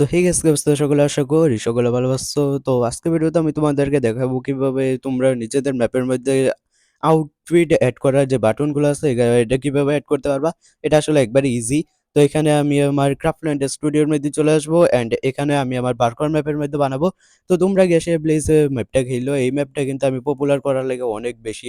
So hey guys, কি অবস্থা? সকলে আশা করি সকলে ভালো আছো। তো আজকে ভিডিওতে আমি তোমাদেরকে দেখাবো কিভাবে তোমরা নিজেদের ম্যাপের মধ্যে আউটফিট অ্যাড করার যে বাটনগুলো আছে এটা কিভাবে অ্যাড করতে পারবা। এটা আসলে একবারে ইজি। তো এখানে আমি আমার ক্রাফটল্যান্ড স্টুডিওর মধ্যে চলে আসবো অ্যান্ড এখানে আমি আমার বারকর ম্যাপের মধ্যে বানাবো। তো তোমরা গেছে প্লিজ ম্যাপটা খেলো। এই ম্যাপটা কিন্তু আমি পপুলার করার লাগে অনেক বেশি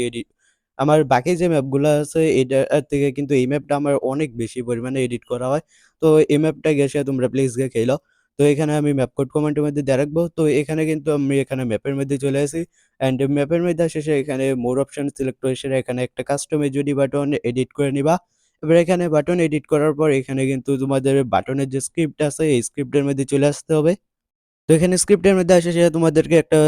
আমার বাকি যে ম্যাপগুলো আছে এটার থেকে কিন্তু এই ম্যাপটা আমার অনেক বেশি পরিমাণে এডিট করা হয়। তো এই ম্যাপটা গেছে তোমরা প্লিজ গিয়ে খেলো। তো এখানে আমি ম্যাপ কোড কমান্ডের মধ্যে দিয়ে রাখবো। তো এখানে কিন্তু আমি এখানে ম্যাপের মধ্যে চলে আসি অ্যান্ড ম্যাপের মধ্যে শেষে এখানে মোর অপশন সিলেক্ট করে এসে এখানে একটা কাস্টম এজডি বাটন এডিট করে নিবা। এবার এখানে বাটন এডিট করার পর এখানে কিন্তু তোমাদের বাটনের যে স্ক্রিপ্ট আছে এই স্ক্রিপ্টের মধ্যে চলে আসতে হবে। তো এখানে স্ক্রিপ্টের মধ্যে আসে সে তোমাদেরকে একটা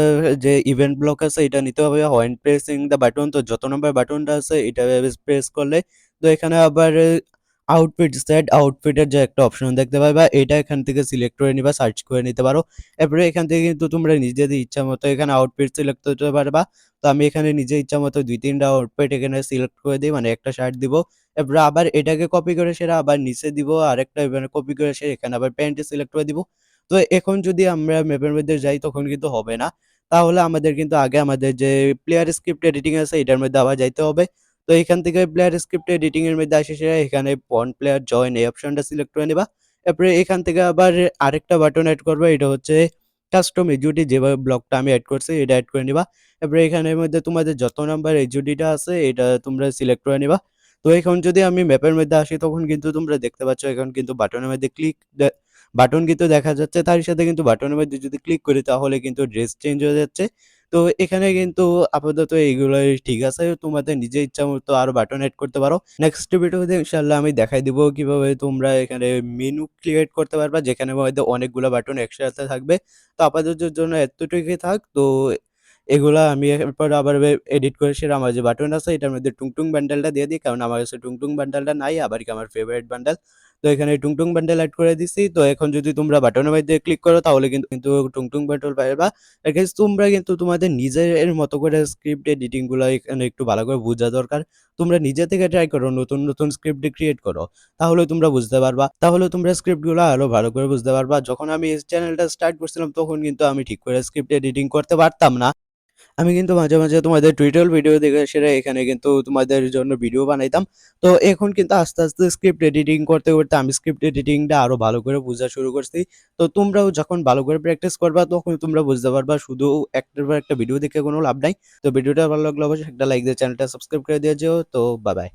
যে ইভেন্ট ব্লক আছে এটা নিতে হবে হোয়েন প্রেসিং দ্য বাটন। তো যত নম্বর বাটনটা আছে এটা প্রেস করলে তো এখানে আবার আউটফিট সেট আউটফিটের যে একটা অপশন দেখতে পাবে এটা এখান থেকে সিলেক্ট করে নিবা, সার্চ করে নিতে পারো। এরপরে এখান থেকে কিন্তু তোমরা নিজেদের ইচ্ছা মতো এখানে আউটফিট সিলেক্ট করতে পারবা। তো আমি এখানে নিজে ইচ্ছা মতো ২-৩টা আউটফিট এখানে সিলেক্ট করে দিই, মানে একটা শার্ট দিব। এরপরে আবার এটাকে কপি করে সেটা আবার নিচে দিব, আরেকটা এখানে কপি করে সে এখানে আবার প্যান্ট সিলেক্ট করে দিব। তো এখন যদি আমরা ম্যাপের মধ্যে যাই তখন কিন্তু হবে না। তাহলে আমাদের কিন্তু আগে আমাদের যে প্লেয়ার স্ক্রিপ্ট এডিটিং আছে এটার মধ্যে আবার যাইতে হবে। তো এখান থেকে প্লেয়ার স্ক্রিপ্ট এডিটিং এর মধ্যে আসে সে এখানে পন প্লেয়ার জয়েন এই অপশনটা সিলেক্ট করে নিবা। এরপরে এখান থেকে আবার আরেকটা বাটন এড করবা, এটা হচ্ছে কাস্টম এজুডি, যেভাবে ব্লকটা আমি এড করছি এটা এড করে নিবা। এরপরে এখানের মধ্যে তোমাদের যত নাম্বার এজুডিটা আছে এটা তোমরা সিলেক্ট করে নিবা। তো এখন যদি আমি ম্যাপের মধ্যে আসি তখন কিন্তু তোমরা দেখতে পাচ্ছ এখন কিন্তু বাটনের মধ্যে বাটন কিন্তু দেখা যাচ্ছে, তার সাথে কিন্তু বাটনের মধ্যে যদি ক্লিক করি তাহলে কিন্তু ড্রেস চেঞ্জ হয়ে যাচ্ছে। তো এখানে কিন্তু আপাতত এইগুলোই ঠিক আছে। তোমাদের নিজের ইচ্ছা মতো আরো বাটন এড করতে পারো। নেক্সট ভিডিওতে ইনশাআল্লাহ আমি দেখাই দিব কিভাবে তোমরা এখানে মেনু ক্রিয়েট করতে পারবা যেখানে মধ্যে অনেকগুলো বাটন একসাথে থাকবে। তো আপাততের জন্য এতটুকুই থাক। তো এগুলা আমি এরপর আবার এডিট করে সেটা আমার যে বাটন আছে এটার মধ্যে টুংটুং বান্ডেলটা দিয়ে দিই, কারণ আমার কাছে টুংটুং বান্ডেলটা নাই, আবার কি আমার ফেভারিট বান্ডেল। তো এখানে টুংটুং বান্ডেল এড করে দিছি। তো এখন যদি তোমরা বাটনের মধ্যে ক্লিক করো তাহলে কিন্তু কিন্তু টুংটুং বান্ডেল পাইবা। গাইস তোমরা কিন্তু তোমাদের নিজের মতো করে স্ক্রিপ্ট এডিটিং গুলো এখানে একটু ভালো করে বোঝা দরকার। তোমরা নিজে থেকে ট্রাই করো, নতুন নতুন স্ক্রিপ্ট ক্রিয়েট করো, তাহলে তোমরা বুঝতে পারবা, তাহলে তোমরা স্ক্রিপ্ট গুলো আরো ভালো করে বুঝতে পারবা। যখন আমি এই চ্যানেলটা স্টার্ট করছিলাম তখন কিন্তু আমি ঠিক করে স্ক্রিপ্ট এডিটিং করতে পারতাম না। আমি কিন্তু মাঝে, মাঝে তোমাদের টিউটোরিয়াল ভিডিও দেখে সেরে এখানে কিন্তু তোমাদের জন্য ভিডিও বানাইতাম। তো এখন কিন্তু আস্তে, আস্তে স্ক্রিপ্ট এডিটিং করতে, করতে আমি স্ক্রিপ্ট এডিটিংটা আরো ভালো করে বুঝা শুরু করছি। তো তোমরাও যখন ভালো করে প্র্যাকটিস করবা তখন তোমরা বুঝতে পারবা শুধু একটার পর একটা ভিডিও দেখে কোনো লাভ নাই। তো ভিডিওটা ভালো লাগলে অবশ্যই একটা লাইক দিয়ে চ্যানেলটা সাবস্ক্রাইব করে দিয়ে যেও। তো বাই, বাই।